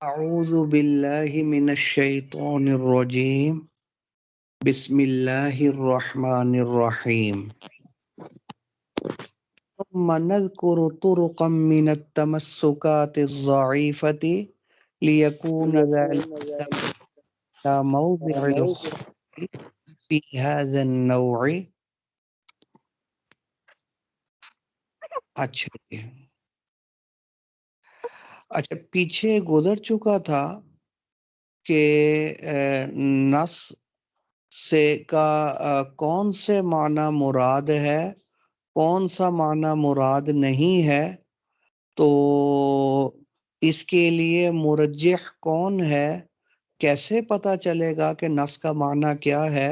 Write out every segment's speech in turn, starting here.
أعوذ بالله من الشيطان الرجيم بسم الله الرحمن الرحيم ثم نذكر طرقا من التمسكات الضعيفة ليكون ذلك على موضع الخطأ في هذا النوع. اچھا پیچھے گزر چکا تھا کہ نص سے کا کون سے معنی مراد ہے، کون سا معنی مراد نہیں ہے، تو اس کے لیے مرجح کون ہے، کیسے پتا چلے گا کہ نص کا معنی کیا ہے،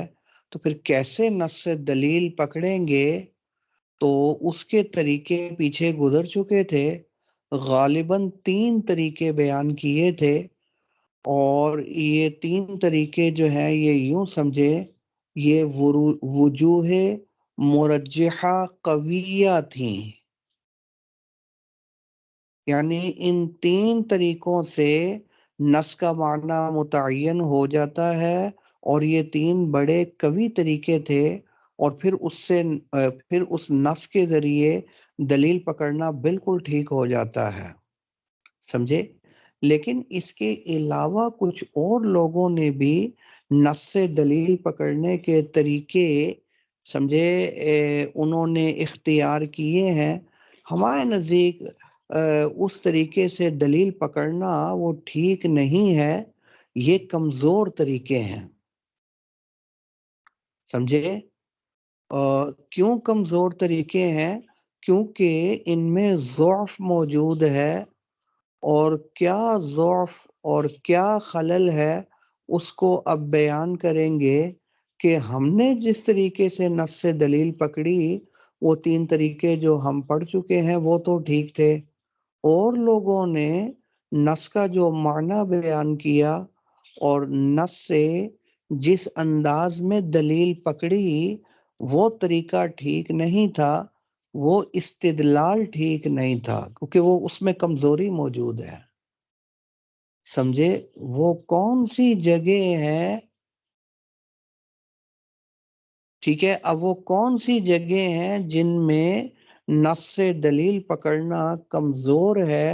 تو پھر کیسے نص سے دلیل پکڑیں گے، تو اس کے طریقے پیچھے گزر چکے تھے۔ غالباً 3 طریقے بیان کیے تھے، اور یہ 3 طریقے جو ہیں یہ یوں سمجھے یہ وجوہ مرجحہ قویہ تھیں، یعنی ان 3 طریقوں سے نص کا معنی متعین ہو جاتا ہے، اور یہ 3 بڑے قوی طریقے تھے، اور پھر اس نص کے ذریعے دلیل پکڑنا بالکل ٹھیک ہو جاتا ہے، سمجھے۔ لیکن اس کے علاوہ کچھ اور لوگوں نے بھی نص سے دلیل پکڑنے کے طریقے سمجھے انہوں نے اختیار کیے ہیں۔ ہمارے نزدیک اس طریقے سے دلیل پکڑنا وہ ٹھیک نہیں ہے، یہ کمزور طریقے ہیں، سمجھے۔ کیوں کمزور طریقے ہیں؟ کیونکہ ان میں ضعف موجود ہے، اور کیا ضعف اور کیا خلل ہے اس کو اب بیان کریں گے کہ ہم نے جس طریقے سے نص سے دلیل پکڑی وہ 3 طریقے جو ہم پڑھ چکے ہیں وہ تو ٹھیک تھے، اور لوگوں نے نص کا جو معنی بیان کیا اور نص سے جس انداز میں دلیل پکڑی وہ طریقہ ٹھیک نہیں تھا، وہ استدلال ٹھیک نہیں تھا، کیونکہ وہ اس میں کمزوری موجود ہے، سمجھے۔ وہ کون سی جگہ ہے، ٹھیک ہے، اب وہ کون سی جگہ ہیں جن میں نص سے دلیل پکڑنا کمزور ہے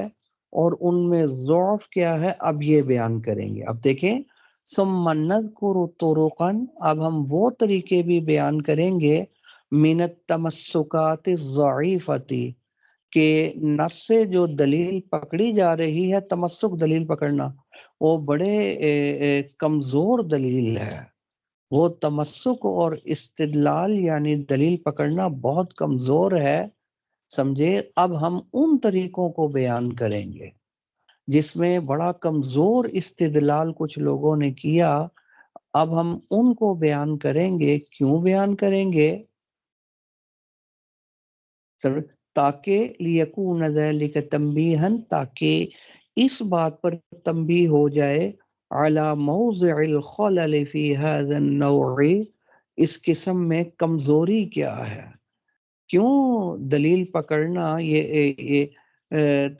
اور ان میں ضعف کیا ہے، اب یہ بیان کریں گے۔ اب دیکھیں ثم نذکر طرقا، اب ہم وہ طریقے بھی بیان کریں گے من التمسکات الضعیفۃ، کہ نص سے جو دلیل پکڑی جا رہی ہے، تمسک دلیل پکڑنا، وہ بڑے کمزور دلیل ہے، وہ تمسک اور استدلال یعنی دلیل پکڑنا بہت کمزور ہے، سمجھے۔ اب ہم ان طریقوں کو بیان کریں گے جس میں بڑا کمزور استدلال کچھ لوگوں نے کیا، اب ہم ان کو بیان کریں گے۔ کیوں بیان کریں گے؟ تاکہ لیکون ذلک تنبیہا، تاکہ اس بات پر تنبیہ ہو جائے علی موضع الخلل فی هذا النوع، اس قسم میں کمزوری کیا ہے، کیوں دلیل پکڑنا یہ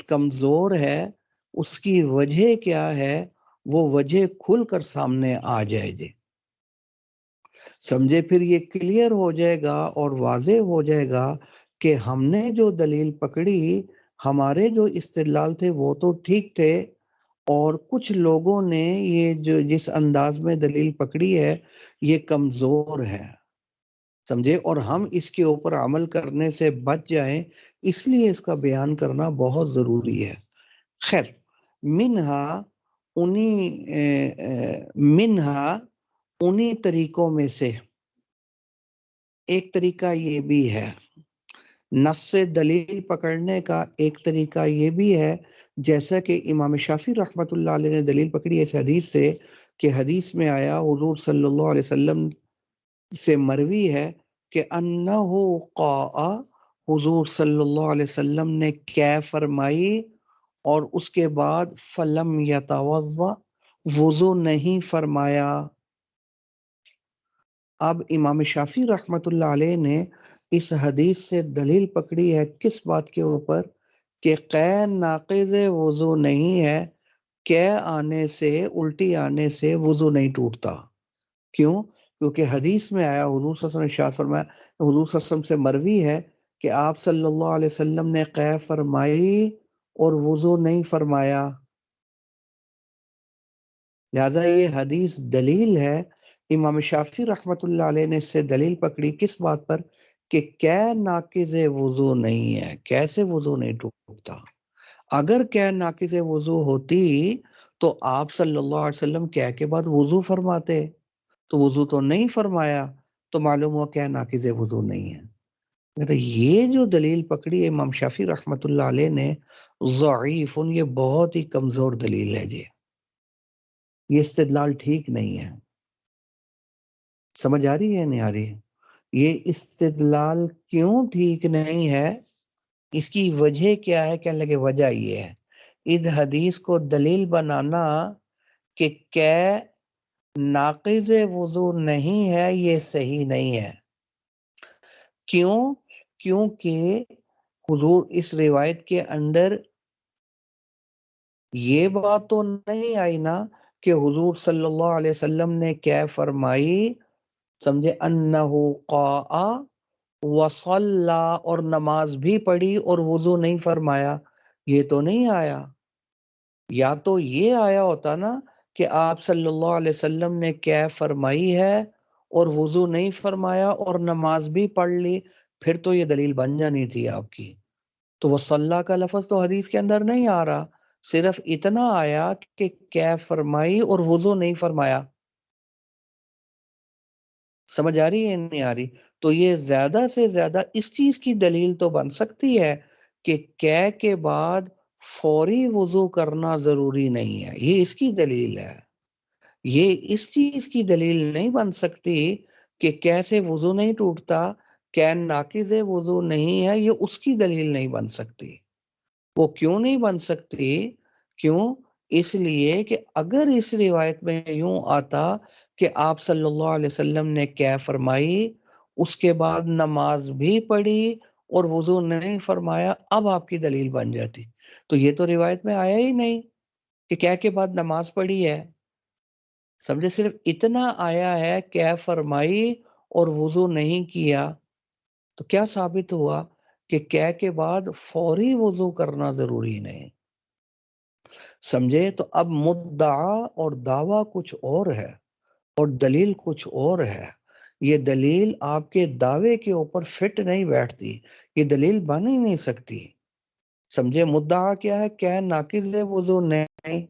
کمزور ہے، اس کی وجہ کیا ہے، وہ وجہ کھل کر سامنے آ جائے گی، سمجھے۔ پھر یہ کلیئر ہو جائے گا اور واضح ہو جائے گا کہ ہم نے جو دلیل پکڑی، ہمارے جو استدلال تھے وہ تو ٹھیک تھے، اور کچھ لوگوں نے یہ جو جس انداز میں دلیل پکڑی ہے یہ کمزور ہے، سمجھے، اور ہم اس کے اوپر عمل کرنے سے بچ جائیں، اس لیے اس کا بیان کرنا بہت ضروری ہے۔ خیر، منہا انہی طریقوں میں سے ایک طریقہ یہ بھی ہے، نص سے دلیل پکڑنے کا ایک طریقہ یہ بھی ہے، جیسا کہ امام شافعی رحمۃ اللہ علیہ نے دلیل پکڑی اس حدیث سے، کہ حدیث میں آیا حضور صلی اللہ علیہ وسلم سے مروی ہے کہ انہو قاء، حضور صلی اللہ علیہ وسلم نے کیا فرمائی، اور اس کے بعد فلم یتوضا، وضو نہیں فرمایا۔ اب امام شافعی رحمۃ اللہ علیہ نے اس حدیث سے دلیل پکڑی ہے کس بات کے اوپر، کہ قے ناقض وضو نہیں ہے، کہ آنے سے، الٹی آنے سے وضو نہیں ٹوٹتا. کیوں؟ کیونکہ حدیث میں آیا، حضور صلی اللہ علیہ وسلم نے ارشاد فرمایا، حضور صلی اللہ علیہ وسلم سے مروی ہے کہ آپ صلی اللہ علیہ وسلم نے قے فرمائی اور وضو نہیں فرمایا. لہذا یہ حدیث دلیل ہے. امام شافعی رحمۃ اللہ علیہ نے اس سے دلیل پکڑی کس بات پر؟ کہ کہ ناقض وضو نہیں ہے، کیسے وضو نہیں ٹوٹتا. اگر کہ ناقض وضو ہوتی تو آپ صلی اللہ علیہ وسلم کہ کے بعد وضو فرماتے، تو وضو تو نہیں فرمایا، تو معلوم ہوا کہ ناقض وضو نہیں ہے. تو یہ جو دلیل پکڑی امام شافعی رحمۃ اللہ علیہ نے ضعیف، یہ بہت ہی کمزور دلیل ہے جی. یہ استدلال ٹھیک نہیں ہے. سمجھ آ رہی ہے نہیں آ رہی؟ یہ استدلال کیوں ٹھیک نہیں ہے؟ اس کی وجہ کیا ہے؟ کہنے لگے وجہ یہ ہے، اس حدیث کو دلیل بنانا کہ ناقض وضو نہیں ہے، یہ صحیح نہیں ہے. کیوں؟ کیونکہ حضور اس روایت کے اندر یہ بات تو نہیں آئی نا کہ حضور صلی اللہ علیہ وسلم نے کیا فرمائی، سمجھے، انہو قاء وصلا، اور نماز بھی پڑھی اور وضو نہیں فرمایا. یہ تو نہیں آیا. یا تو یہ آیا ہوتا نا کہ آپ صلی اللہ علیہ وسلم نے کیا فرمائی ہے اور وضو نہیں فرمایا اور نماز بھی پڑھ لی، پھر تو یہ دلیل بن جانی تھی آپ کی. تو وہ صلی کا لفظ تو حدیث کے اندر نہیں آ رہا، صرف اتنا آیا کہ کیا فرمائی اور وضو نہیں فرمایا. سمجھ آ رہی ہے نہیں آ رہی؟ تو یہ زیادہ سے زیادہ اس چیز کی دلیل تو بن سکتی ہے کہ کیا کے بعد فوری وضو کرنا ضروری نہیں ہے. یہ اس کی دلیل ہے. یہ اس چیز کی دلیل نہیں بن سکتی کہ کیسے وضو نہیں ٹوٹتا، کہ ناقض وضو نہیں ہے، یہ اس کی دلیل نہیں بن سکتی. وہ کیوں نہیں بن سکتی؟ کیوں؟ اس لیے کہ اگر اس روایت میں یوں آتا کہ آپ صلی اللہ علیہ وسلم نے کیا فرمائی، اس کے بعد نماز بھی پڑھی اور وضو نہیں فرمایا، اب آپ کی دلیل بن جاتی. تو یہ تو روایت میں آیا ہی نہیں کہ کیا کے بعد نماز پڑھی ہے. سمجھے، صرف اتنا آیا ہے کیا فرمائی اور وضو نہیں کیا. تو کیا ثابت ہوا؟ کہ کیا کے بعد فوری وضو کرنا ضروری نہیں. سمجھے؟ تو اب مدعا اور دعویٰ کچھ اور ہے اور دلیل کچھ اور ہے. یہ دلیل آپ کے دعوے کے اوپر فٹ نہیں بیٹھتی، یہ دلیل بن ہی نہیں سکتی. سمجھے؟ مدعا کیا ہے؟ کیا ناقض وضو نہیں،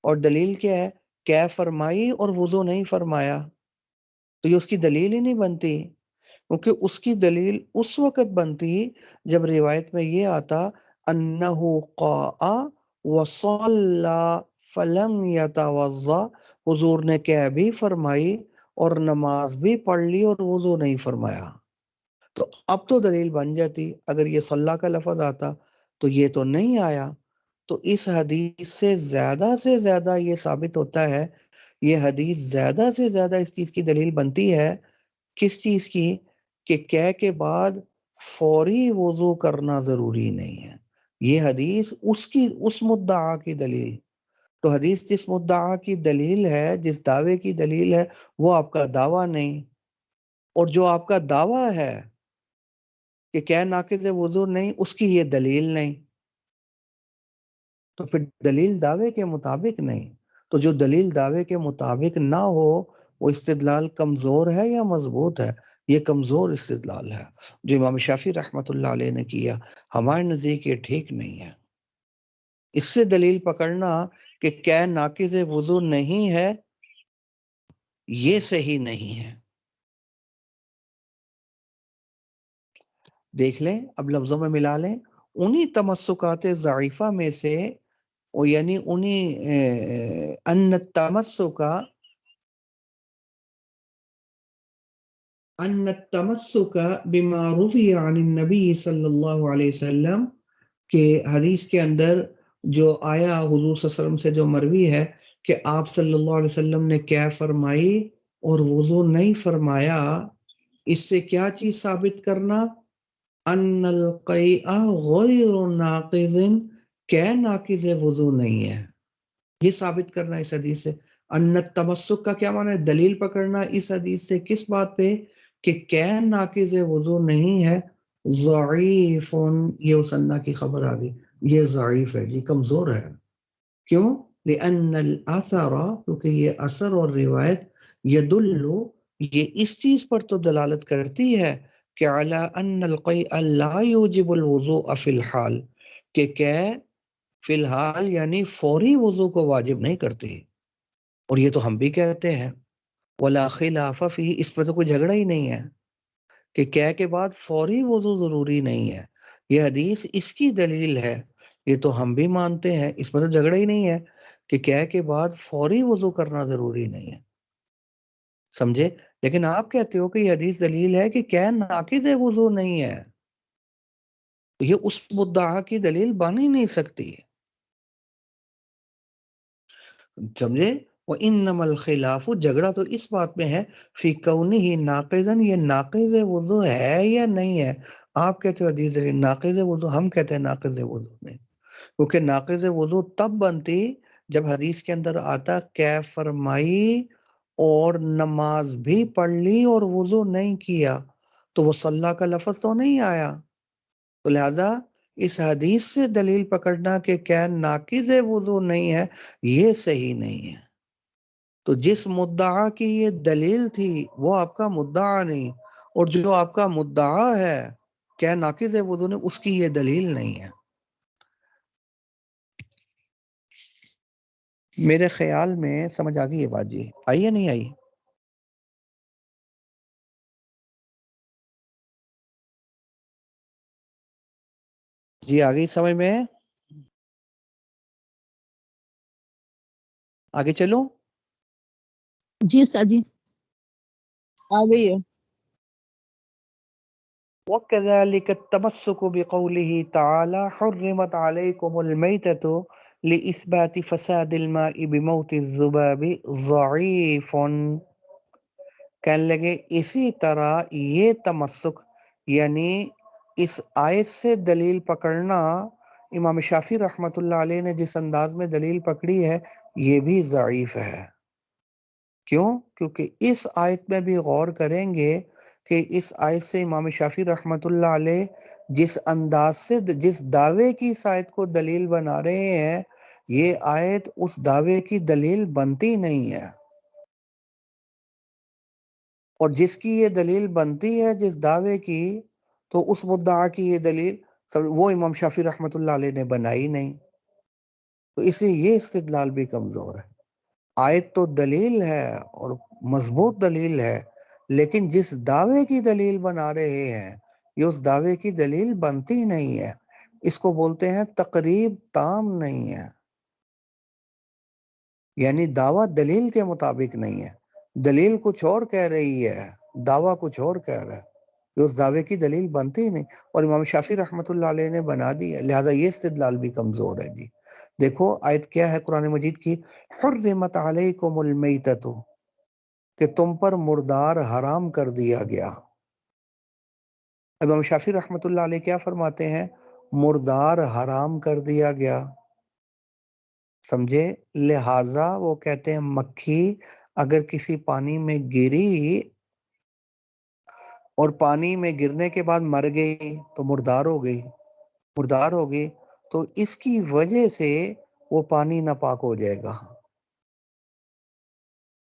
اور دلیل کیا ہے؟ کیا فرمائی اور وضو نہیں فرمایا. تو یہ اس کی دلیل ہی نہیں بنتی، کیونکہ اس کی دلیل اس وقت بنتی جب روایت میں یہ آتا انہو قاء وصلا فلم یتوضا، حضور نے کیا بھی فرمائی اور نماز بھی پڑھ لی اور وضو نہیں فرمایا. تو اب تو دلیل بن جاتی. اگر یہ صلی کا لفظ آتا تو یہ تو نہیں آیا. تو اس حدیث سے زیادہ یہ ثابت ہوتا ہے، یہ حدیث زیادہ سے زیادہ اس چیز کی دلیل بنتی ہے. کس چیز کی؟ کہ کہہ کے بعد فوری وضو کرنا ضروری نہیں ہے. یہ حدیث اس مدعا کی دلیل. تو حدیث جس مدعا کی دلیل ہے، جس دعوے کی دلیل ہے، وہ آپ کا دعویٰ نہیں. اور جو آپ کا دعویٰ ہے کہ کیا ناقض وضو نہیں، اس کی یہ دلیل نہیں. تو پھر دلیل دعوے کے مطابق نہیں. تو جو دلیل دعوے کے مطابق نہ ہو، وہ استدلال کمزور ہے یا مضبوط ہے؟ یہ کمزور استدلال ہے جو امام شافعی رحمۃ اللہ علیہ نے کیا. ہمارے نزدیک یہ ٹھیک نہیں ہے. اس سے دلیل پکڑنا کہ کیا ناقض وضو نہیں ہے، یہ صحیح نہیں ہے. دیکھ لیں، اب لفظوں میں ملا لیں. انہی تمسکات ضعیفہ میں سے، یعنی انہی ان التمسک بما روی عن النبی صلی اللہ علیہ وسلم، کہ حدیث کے اندر جو آیا حضور صلی اللہ علیہ وسلم سے جو مروی ہے کہ آپ صلی اللہ علیہ وسلم نے کیا فرمائی اور وضو نہیں فرمایا، اس سے کیا چیز ثابت کرنا؟ ان القیء غیر ناقض، کہ ناقض وضو نہیں ہے. یہ ثابت کرنا اس حدیث سے. ان تمسک کا کیا معنی ہے؟ دلیل پکڑنا اس حدیث سے کس بات پہ کہ کین ناقض وضو نہیں ہے. ضعیف، یہ اسنا کی خبر آ گئی، یہ ضعیف ہے جی، کمزور ہے. کیوں؟ لأن الاثر، کیونکہ یہ اثر اور روایت یدل، یہ اس چیز پر تو دلالت کرتی ہے کہ علی ان القیء لا یوجب الوضوء فی الحال، کہ فی الحال یعنی فوری وضو کو واجب نہیں کرتی. اور یہ تو ہم بھی کہتے ہیں. ولا خلاف فی، اس پر تو کوئی جھگڑا ہی نہیں ہے کہ کہہ کے بعد فوری وضو ضروری نہیں ہے. یہ حدیث اس کی دلیل ہے، یہ تو ہم بھی مانتے ہیں، اس پر تو جھگڑا ہی نہیں ہے کہ کہہ کے بعد فوری وضو کرنا ضروری نہیں ہے. سمجھے؟ لیکن آپ کہتے ہو کہ یہ حدیث دلیل ہے کہ کہہ ناقض وضو نہیں ہے، تو یہ اس مدعا کی دلیل بن ہی نہیں سکتی. سمجھے؟ وَإِنَّمَا الْخِلَافُ، جھگڑا تو اس بات میں ہے فی کونہ ناقضاً، یہ ناقض وضو ہے یا نہیں ہے. آپ کہتے ہو حدیث ناقض وضو، ہم کہتے ہیں ناقض وضو نہیں. کیونکہ ناقض وضو تب بنتی جب حدیث کے اندر آتا کہ فرمائی اور نماز بھی پڑھ لی اور وضو نہیں کیا، تو وہ صلی کا لفظ تو نہیں آیا. تو لہذا اس حدیث سے دلیل پکڑنا کہ کیا ناقض وضو نہیں ہے، یہ صحیح نہیں ہے. تو جس مدعا کی یہ دلیل تھی وہ آپ کا مدعا نہیں، اور جو آپ کا مدعا ہے کیا ناقض وضو نے، اس کی یہ دلیل نہیں ہے. میرے خیال میں سمجھ آ گئی یہ بات جی، آئی یا نہیں آئی؟ جی آ گئی سمجھ میں؟ آگے چلو. جی استاد جی آ گئی ہے. وَكَذَلِكَ التَّمَسُّكُ بِقَوْلِهِ تَعَالَى حُرِّمَتْ عَلَيْكُمُ الْمَيْتَةُ لِإِثْبَاتِ فَسَادِ الْمَاءِ بِمَوْتِ الذُّبَابِ ضَعِيفٌ. کہنے لگے اسی طرح یہ تمسک یعنی اس آیت سے دلیل پکڑنا، امام شافعی رحمۃ اللہ علیہ نے جس انداز میں دلیل پکڑی ہے یہ بھی ضعیف ہے. کیوں؟ کیونکہ اس آیت میں بھی غور کریں گے کہ اس آیت سے امام شافعی رحمۃ اللہ علیہ جس انداز سے جس دعوے کی اس آیت کو دلیل بنا رہے ہیں، یہ آیت اس دعوے کی دلیل بنتی نہیں ہے. اور جس کی یہ دلیل بنتی ہے جس دعوے کی، تو اس مدعا کی یہ دلیل وہ امام شافعی رحمۃ اللہ علیہ نے بنائی نہیں. تو اس لیے یہ استدلال بھی کمزور ہے. آیت تو دلیل ہے اور مضبوط دلیل ہے، لیکن جس دعوے کی دلیل بنا رہے ہیں یہ اس دعوے کی دلیل بنتی نہیں ہے. اس کو بولتے ہیں تقریب تام نہیں ہے، یعنی دعویٰ دلیل کے مطابق نہیں ہے. دلیل کچھ اور کہہ رہی ہے، دعویٰ کچھ اور کہہ رہا ہے، یہ اس دعوے کی دلیل بنتی ہی نہیں. اور امام شافعی رحمۃ اللہ علیہ نے بنا دی ہے، لہٰذا یہ استدلال بھی کمزور ہے. جی دیکھو آیت کیا ہے قرآن مجید کی، حرمت علیکم المیتۃ، کہ تم پر مردار حرام کر دیا گیا. امام شافعی رحمۃ اللہ علیہ کیا فرماتے ہیں؟ مردار حرام کر دیا گیا. سمجھے؟ لہٰذا وہ کہتے ہیں مکھی اگر کسی پانی میں گری اور پانی میں گرنے کے بعد مر گئی تو مردار ہو گئی، مردار ہو گئی تو اس کی وجہ سے وہ پانی ناپاک ہو جائے گا.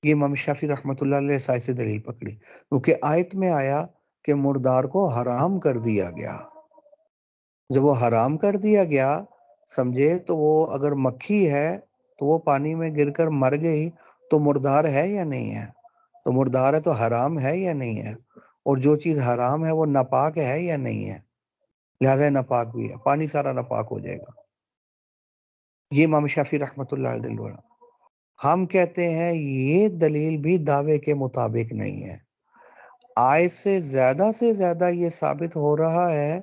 یہ امام شافعی رحمۃ اللہ علیہ سائے سے دلیل پکڑی، کیونکہ آیت میں آیا کہ مردار کو حرام کر دیا گیا. جب وہ حرام کر دیا گیا، سمجھے، تو وہ اگر مکھی ہے تو وہ پانی میں گر کر مر گئی تو مردار ہے یا نہیں ہے؟ تو مردار ہے تو حرام ہے یا نہیں ہے؟ اور جو چیز حرام ہے وہ ناپاک ہے یا نہیں ہے؟ لہذا ناپاک بھی ہے، پانی سارا ناپاک ہو جائے گا. یہ امام شافعی رحمۃ اللہ علیہ دلیل. ہم کہتے ہیں یہ دلیل بھی دعوے کے مطابق نہیں ہے. آیت سے زیادہ یہ ثابت ہو رہا ہے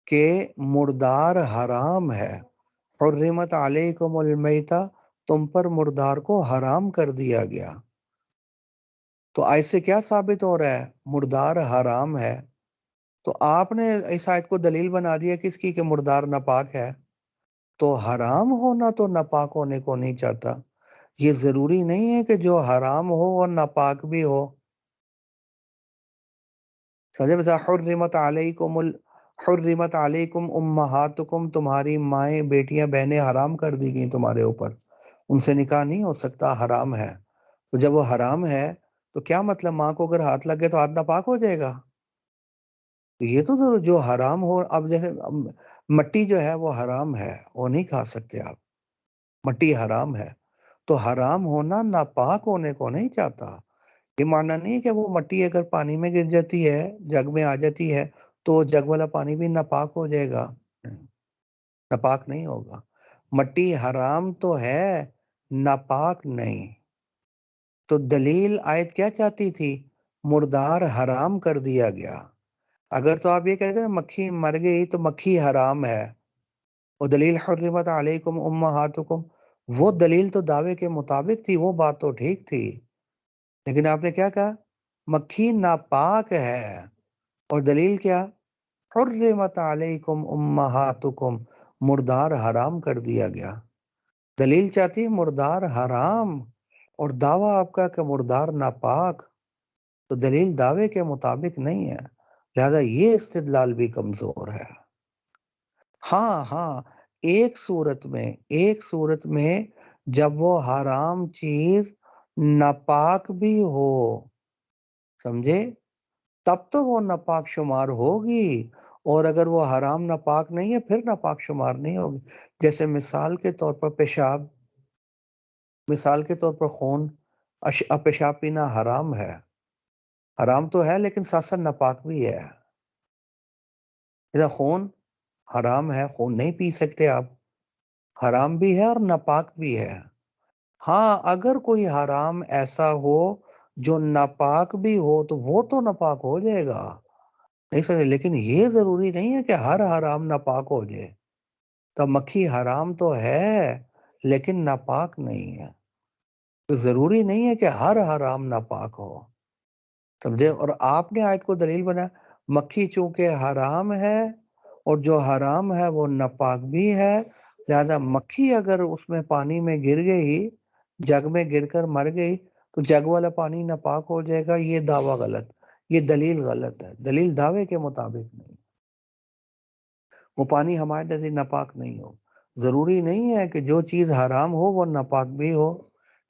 کہ مردار حرام ہے. حرمت علیکم المیتہ، تم پر مردار کو حرام کر دیا گیا. تو آیت سے کیا ثابت ہو رہا ہے؟ مردار حرام ہے. تو آپ نے اس آیت کو دلیل بنا دیا کس کی؟ کہ مردار ناپاک ہے. تو حرام ہونا تو ناپاک ہونے کو نہیں چاہتا. یہ ضروری نہیں ہے کہ جو حرام ہو اور ناپاک بھی ہو. سمجھے؟ بتا حرمت علیکم امہاتکم، تمہاری مائیں بیٹیاں بہنیں حرام کر دی گئیں تمہارے اوپر، ان سے نکاح نہیں ہو سکتا، حرام ہے. تو جب وہ حرام ہے تو کیا مطلب ماں کو اگر ہاتھ لگ گئے تو ہاتھ ناپاک ہو جائے گا؟ تو یہ تو ضرور جو حرام ہو. اب جیسے مٹی جو ہے وہ حرام ہے، وہ نہیں کھا سکتے آپ، مٹی حرام ہے. تو حرام ہونا ناپاک ہونے کو نہیں چاہتا. یہ ماننا نہیں ہے کہ وہ مٹی اگر پانی میں گر جاتی ہے، جگ میں آ جاتی ہے، تو جگ والا پانی بھی ناپاک ہو جائے گا. ناپاک نہیں ہوگا. مٹی حرام تو ہے، ناپاک نہیں. تو دلیل آیت کیا چاہتی تھی؟ مردار حرام کر دیا گیا. اگر تو آپ یہ کہتے ہیں مکھی مر گئی تو مکھی حرام ہے، وہ دلیل حرمت علیکم امہاتکم، وہ دلیل تو دعوے کے مطابق تھی، وہ بات تو ٹھیک تھی. لیکن آپ نے کیا کہا؟ مکھی ناپاک ہے. اور دلیل کیا؟ حرمت علیکم امہاتکم، مردار حرام کر دیا گیا. دلیل چاہتی ہے مردار حرام، اور دعویٰ آپ کا کہ مردار ناپاک. تو دلیل دعوے کے مطابق نہیں ہے، لہذا یہ استدلال بھی کمزور ہے. ہاں ایک صورت میں جب وہ حرام چیز ناپاک بھی ہو، سمجھے، تب تو وہ ناپاک شمار ہوگی. اور اگر وہ حرام ناپاک نہیں ہے پھر ناپاک شمار نہیں ہوگی. جیسے مثال کے طور پر پیشاب، مثال کے طور پر خون. پیشاب پینا حرام ہے، حرام تو ہے لیکن ساتھ ساتھ ناپاک بھی ہے. خون حرام ہے، خون نہیں پی سکتے آپ، حرام بھی ہے اور ناپاک بھی ہے. ہاں اگر کوئی حرام ایسا ہو جو ناپاک بھی ہو تو وہ تو ناپاک ہو جائے گا، نہیں سمجھے. لیکن یہ ضروری نہیں ہے کہ ہر حرام ناپاک ہو جائے. تو مکھی حرام تو ہے لیکن ناپاک نہیں ہے. تو ضروری نہیں ہے کہ ہر حرام ناپاک ہو، سمجھے. اور آپ نے آیت کو دلیل بنا، مکھی چونکہ حرام ہے اور جو حرام ہے وہ ناپاک بھی ہے، لہذا مکھی اگر اس میں پانی میں گر گئی، جگ میں گر کر مر گئی، تو جگ والا پانی ناپاک ہو جائے گا. یہ دعویٰ غلط، یہ دلیل غلط ہے. دلیل دعوے کے مطابق نہیں، وہ پانی ہمارے نزدیک ناپاک نہیں ہو. ضروری نہیں ہے کہ جو چیز حرام ہو وہ ناپاک بھی ہو.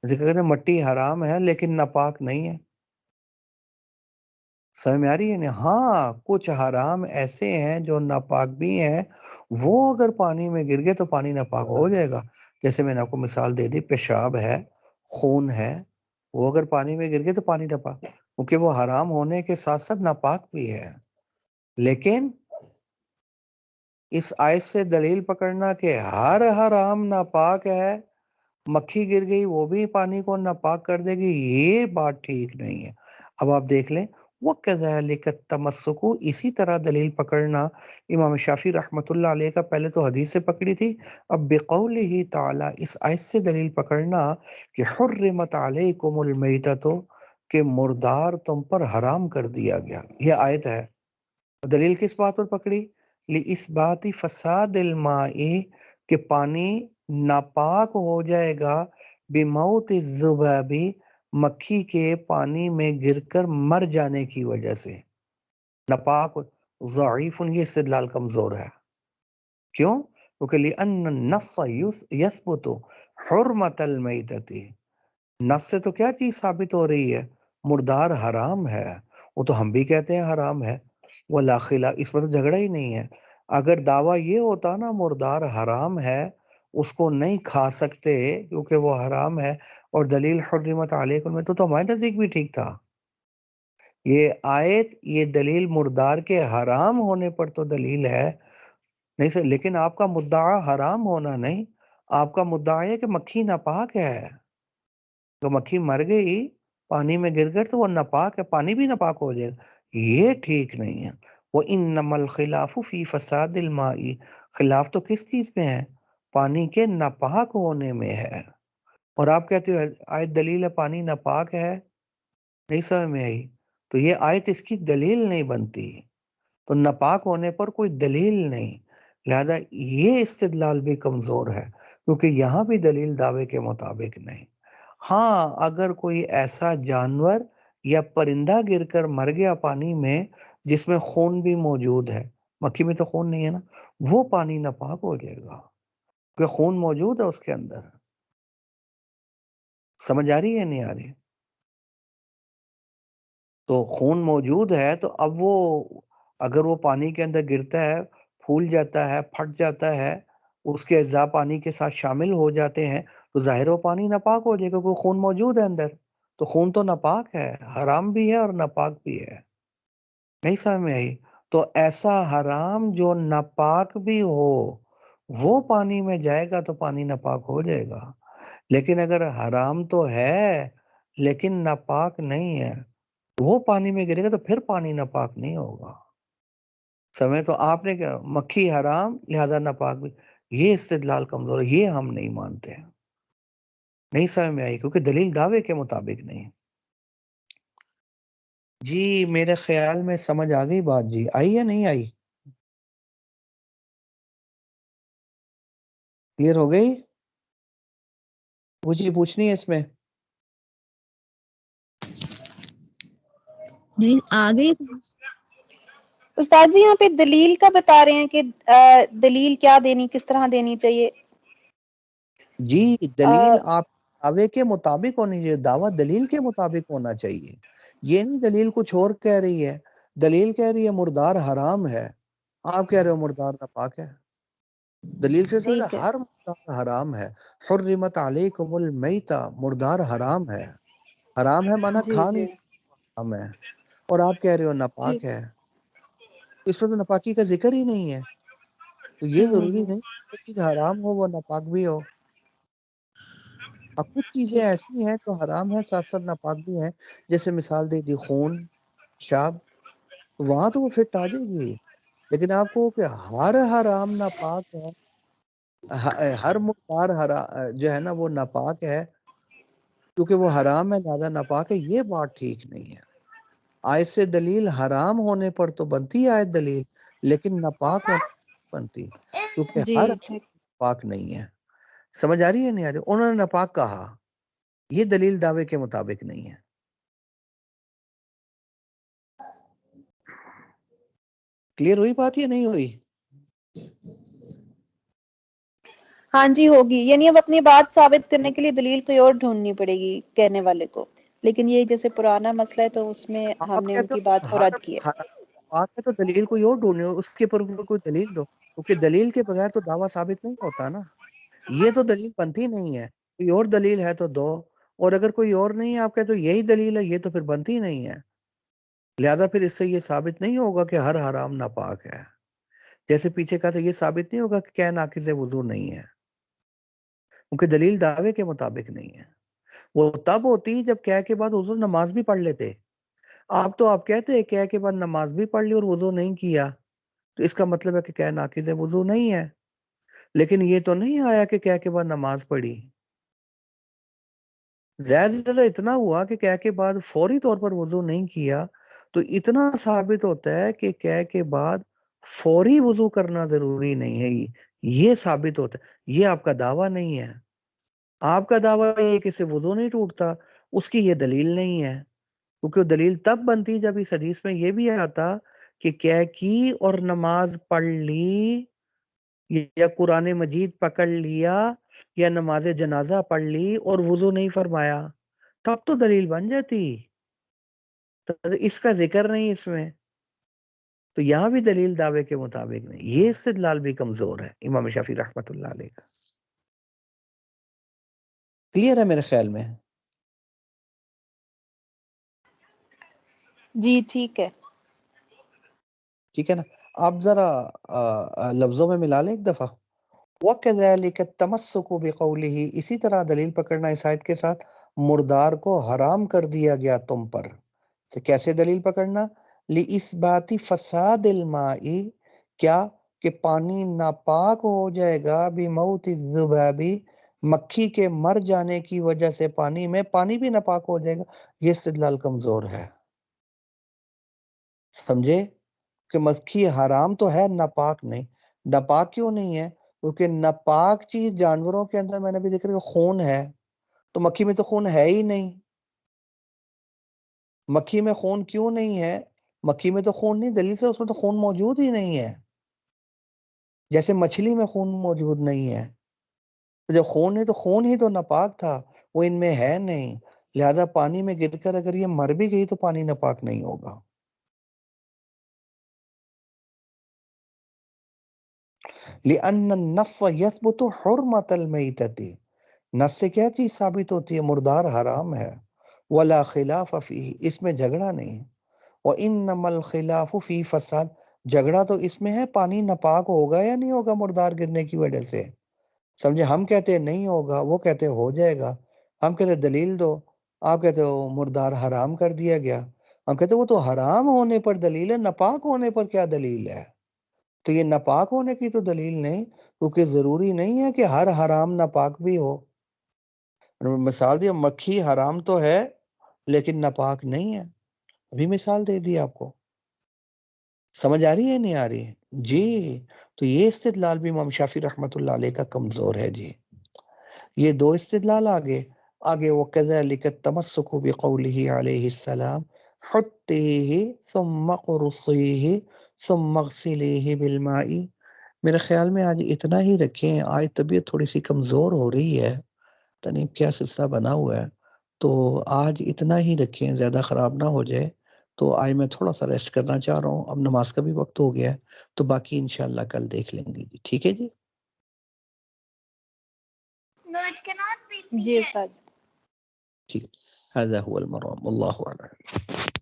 ذکر کریں مٹی حرام ہے لیکن ناپاک نہیں ہے، سمجھ میں آ رہی ہے نا. ہاں کچھ حرام ایسے ہیں جو ناپاک بھی ہیں، وہ اگر پانی میں گر گئے تو پانی ناپاک ہو جائے گا. جیسے میں نے آپ کو مثال دے دی، پیشاب ہے، خون ہے، وہ اگر پانی میں گر گئے تو پانی ناپاک، کیونکہ وہ حرام ہونے کے ساتھ ساتھ ناپاک بھی ہے. لیکن اس آیت سے دلیل پکڑنا کہ ہر حرام ناپاک ہے، مکھی گر گئی وہ بھی پانی کو ناپاک کر دے گی، یہ بات ٹھیک نہیں ہے. اب آپ دیکھ لیں، وَكَذَلِكَ التَّمَسُّكُ، اسی طرح دلیل پکڑنا امام شافعی رحمۃ اللہ علیہ کا پہلے تو حدیث سے پکڑی تھی، اب بقولہ تعالی، اس آیت سے دلیل پکڑنا کہ حرمت علیکم المیتۃ، کہ مردار تم پر حرام کر دیا گیا. یہ آیت ہے. دلیل کس بات پر پکڑی؟ لِإِثْبَاتِ فَسَادِ الْمَاءِ، کہ پانی ناپاک ہو جائے گا، بِمَوْتِ الذُّبَابِ، مکھی کے پانی میں گر کر مر جانے کی وجہ سے. ناپاک ضعیف، یہ استدلال کمزور ہے. کیوں؟ کیونکہ لِأَنَّ النَّصَّ يَثْبُتُ حُرْمَةَ الْمَيْتَةِ، نص سے تو کیا چیز ثابت ہو رہی ہے؟ مردار حرام ہے. وہ تو ہم بھی کہتے ہیں حرام ہے، ولا خلاف، اس پر تو جھگڑا ہی نہیں ہے. اگر دعویٰ یہ ہوتا نا مردار حرام ہے، اس کو نہیں کھا سکتے کیونکہ وہ حرام ہے، اور دلیل حرمت علیکم میں تو ہمارے نزدیک بھی ٹھیک تھا. یہ آیت، یہ دلیل مردار کے حرام ہونے پر تو دلیل ہے، نہیں سر. لیکن آپ کا مدعا حرام ہونا نہیں، آپ کا مدعا ہے کہ مکھی ناپاک ہے. تو مکھی مر گئی پانی میں گر کر تو وہ ناپاک ہے، پانی بھی ناپاک ہو جائے گا، یہ ٹھیک نہیں ہے. وَإِنَّمَا الْخِلَافُ فِي فَسَادِ الْمَاءِ، خلاف تو کس چیز میں ہے؟ پانی کے ناپاک ہونے میں ہے. اور آپ کہتے ہو آیت دلیل ہے پانی ناپاک ہے، نہیں سمجھ میں آئی؟ تو یہ آیت اس کی دلیل نہیں بنتی. تو ناپاک ہونے پر کوئی دلیل نہیں، لہذا یہ استدلال بھی کمزور ہے، کیونکہ یہاں بھی دلیل دعوے کے مطابق نہیں۔ ہاں اگر کوئی ایسا جانور یا پرندہ گر کر مر گیا پانی میں جس میں خون بھی موجود ہے، مکھی میں تو خون نہیں ہے نا، وہ پانی ناپاک ہو جائے گا کیونکہ خون موجود ہے اس کے اندر۔ سمجھ آ رہی ہے نہیں آ رہی؟ تو خون موجود ہے تو اب وہ اگر وہ پانی کے اندر گرتا ہے، پھول جاتا ہے، پھٹ جاتا ہے، اس کے اجزاء پانی کے ساتھ شامل ہو جاتے ہیں، تو ظاہر وہ پانی ناپاک ہو جائے گا کیونکہ خون موجود ہے اندر۔ تو خون تو ناپاک ہے، حرام بھی ہے اور ناپاک بھی ہے۔ نہیں سمجھ میں آئی؟ تو ایسا حرام جو ناپاک بھی ہو وہ پانی میں جائے گا تو پانی ناپاک ہو جائے گا، لیکن اگر حرام تو ہے لیکن ناپاک نہیں ہے، وہ پانی میں گرے گا تو پھر پانی ناپاک نہیں ہوگا۔ سمجھ؟ تو آپ نے کیا، مکھی حرام لہذا ناپاک بھی، یہ استدلال کمزور ہے، یہ ہم نہیں مانتے ہیں۔ نہیں سمجھ میں آئی؟ کیونکہ دلیل دعوے کے مطابق نہیں۔ جی میرے خیال میں سمجھ آ گئی بات، جی آئی یا نہیں آئی؟ کلیئر ہو گئی؟ مجھے پوچھنی ہے اس میں؟ نہیں آ گئی۔ استاد جی یہاں پہ دلیل کا بتا رہے ہیں کہ دلیل کیا دینی، کس طرح دینی چاہیے؟ جی دلیل آپ دعوے کے مطابق ہونی چاہیے، دعویٰ دلیل کے مطابق ہونا چاہیے۔ یہ نہیں دلیل کچھ اور کہہ رہی ہے، دلیل کہہ رہی ہے مردار حرام ہے، آپ کہہ رہے ہو مردار ناپاک ہے۔ دلیل سے سمجھا ٹھیک ہے، ہر مردار حرام ہے۔ حرمت علیکم المیتہ، مردار حرام ہے۔ حرام ہے مانا جی کھا جی نہیں حرام ہے، اور آپ کہہ رہے ہو ناپاک ہے، تو اس میں تو ناپاکی کا ذکر ہی نہیں ہے۔ تو یہ ضروری نہیں کہ چیز حرام ہو وہ ناپاک بھی ہو۔ اب کچھ چیزیں ایسی ہیں جو حرام ہیں ساتھ ساتھ ناپاک بھی ہیں، جیسے مثال دے دی خون، پیشاب، وہاں تو وہ فٹ آ جائے گی، لیکن آپ کو کہ ہر حرام ناپاک ہے، ہر مقدار جو ہے نا وہ ناپاک ہے کیونکہ وہ حرام ہے لہذا ناپاک ہے، یہ بات ٹھیک نہیں ہے۔ آیت سے دلیل حرام ہونے پر تو بنتی ہے آیت دلیل، لیکن ناپاک ہونے پر بنتی، کیونکہ جی ہر ٹھیک۔ پاک نہیں ہے۔ سمجھ آ رہی ہے نہیں آ رہی؟ انہوں نے ناپاک کہا، یہ دلیل دعوے کے مطابق نہیں ہے۔ کلیئر ہوئی بات یا نہیں ہوئی؟ ہاں جی ہوگی، یعنی اب اپنی بات ثابت کرنے کے لیے دلیل کوئی اور ڈھونڈنی پڑے گی کہنے والے کو، لیکن یہ جیسے پرانا مسئلہ ہے تو اس میں ہم آپ نے ان کہتے کی ہو بات کو ہر رد کیا۔ حرام پاک ہے تو دلیل کوئی اور ڈھونڈے، اس کے اوپر کوئی دلیل دو، کیونکہ دلیل کے بغیر تو دعویٰ ثابت نہیں ہوتا نا۔ یہ تو دلیل بنتی نہیں ہے، کوئی اور دلیل ہے تو دو، اور اگر کوئی اور نہیں ہے آپ کہتے ہو یہی دلیل ہے، یہ تو پھر بنتی نہیں ہے۔ لہذا پھر اس سے یہ ثابت نہیں ہوگا کہ ہر حرام ناپاک ہے، جیسے پیچھے کہا تھا یہ ثابت نہیں ہوگا کہ ناقض وضو نہیں ہے، کیونکہ دلیل دعوے کے مطابق نہیں ہے۔ وہ تب ہوتی جب کہہ کے بعد حضور نماز بھی پڑھ لیتے۔ آپ تو آپ کہتے ہیں کہہ کے بعد نماز بھی پڑھ لی اور وضو نہیں کیا، تو اس کا مطلب ہے کہ کہہ ناقض وضو نہیں ہے، لیکن یہ تو نہیں آیا کہ کہہ کے بعد نماز پڑھی۔ زیادہ سے زیادہ اتنا ہوا کہ کہہ کے بعد فوری طور پر وضو نہیں کیا، تو اتنا ثابت ہوتا ہے کہ کہہ کے بعد فوری وضو کرنا ضروری نہیں ہے، یہ ثابت ہوتا ہے۔ یہ آپ کا دعویٰ نہیں ہے، آپ کا دعویٰ یہ کہ سے وضو نہیں ٹوٹتا، اس کی یہ دلیل نہیں ہے، کیونکہ وہ دلیل تب بنتی جب اس حدیث میں یہ بھی آتا کہ کہہ کی اور نماز پڑھ لی، یا قرآن مجید پکڑ لیا، یا نماز جنازہ پڑھ لی اور وضو نہیں فرمایا، تب تو دلیل بن جاتی۔ اس کا ذکر نہیں اس میں، تو یہاں بھی دلیل دعوے کے مطابق نہیں، یہ استدلال بھی کمزور ہے امام شافعی رحمۃ اللہ علیہ کا۔ کلیئر ہے میرے خیال میں؟ جی ٹھیک ہے۔ ٹھیک ہے نا؟ آپ ذرا لفظوں میں ملا لیں ایک دفعہ۔ وَكَذَلِكَ التَّمَسُّكُ بِقَوْلِهِ، اسی طرح دلیل پکڑنا اس آیت کے ساتھ مردار کو حرام کر دیا گیا تم پر۔ سے کیسے دلیل پکڑنا؟ لِإِثْبَاتِ فَسَادِ الْمَاءِ، کیا کہ پانی ناپاک ہو جائے گا، بِمَوْتِ الذُّبَابِ، مکھی کے مر جانے کی وجہ سے پانی میں پانی بھی ناپاک ہو جائے گا۔ یہ استدلال کمزور ہے، سمجھے؟ کہ مکھی حرام تو ہے ناپاک نہیں، ناپاک کیوں نہیں ہے؟ کیونکہ ناپاک چیز جانوروں کے اندر میں نے بھی ذکر کیا خون ہے، تو مکھی میں تو خون ہے ہی نہیں. مکھی میں خون کیوں نہیں ہے؟ مکھی میں تو خون نہیں، دلیل سے اس میں تو خون موجود ہی نہیں ہے. جیسے مچھلی میں خون موجود نہیں ہے، تو جب خون نہیں تو خون ہی تو ناپاک تھا، وہ ان میں ہے نہیں. لہذا پانی میں گر کر اگر یہ مر بھی گئی تو پانی ناپاک نہیں ہوگا. لأن النص يثبت حرمت المیتۃ، نص سے کیا چیز ثابت ہوتی ہے؟ مردار حرام ہے. ولا خلاف فیہ، اس میں جھگڑا نہیں. وانما الخلاف فی فساد، جھگڑا تو اس میں ہے پانی ناپاک ہوگا یا نہیں ہوگا مردار گرنے کی وجہ سے. سمجھے، ہم کہتے ہیں نہیں ہوگا، وہ کہتے ہو جائے گا. ہم کہتے دلیل دو، آپ کہتے ہو مردار حرام کر دیا گیا. ہم کہتے وہ تو حرام ہونے پر دلیل ہے، ناپاک ہونے پر کیا دلیل ہے؟ تو یہ ناپاک ہونے کی تو دلیل نہیں، کیونکہ ضروری نہیں ہے کہ ہر حرام ناپاک بھی ہو. مثال دی، مکھی حرام تو ہے لیکن ناپاک نہیں ہے، ابھی مثال دے دی آپ کو. سمجھ آ رہی ہے نہیں آ رہی؟ جی. تو یہ استدلال بھی امام شافعی رحمۃ اللہ علیہ کا کمزور ہے. جی یہ دو استدلال آگے وَكَذَلِكَ التَّمَسُّكُ بِقَوْلِهِ عَلَيْهِ السَّلَامِ حُطِّيهِ ثُمَّ قُرُصِّيهِ ثُمَّ اغْسِلِيهِ بِالْمَاءِ. میرے خیال میں آج اتنا ہی رکھیں، آج طبیعت تھوڑی سی کمزور ہو رہی ہے، تنیب کیا سلسلہ بنا ہوا ہے، تو آج اتنا ہی رکھیں، زیادہ خراب نہ ہو جائے. تو آج میں تھوڑا سا ریسٹ کرنا چاہ رہا ہوں، اب نماز کا بھی وقت ہو گیا ہے، تو باقی انشاءاللہ کل دیکھ لیں گے. جی ٹھیک ہے جی. جی استاد. ٹھیک. هذا هو المرام، والله اعلم.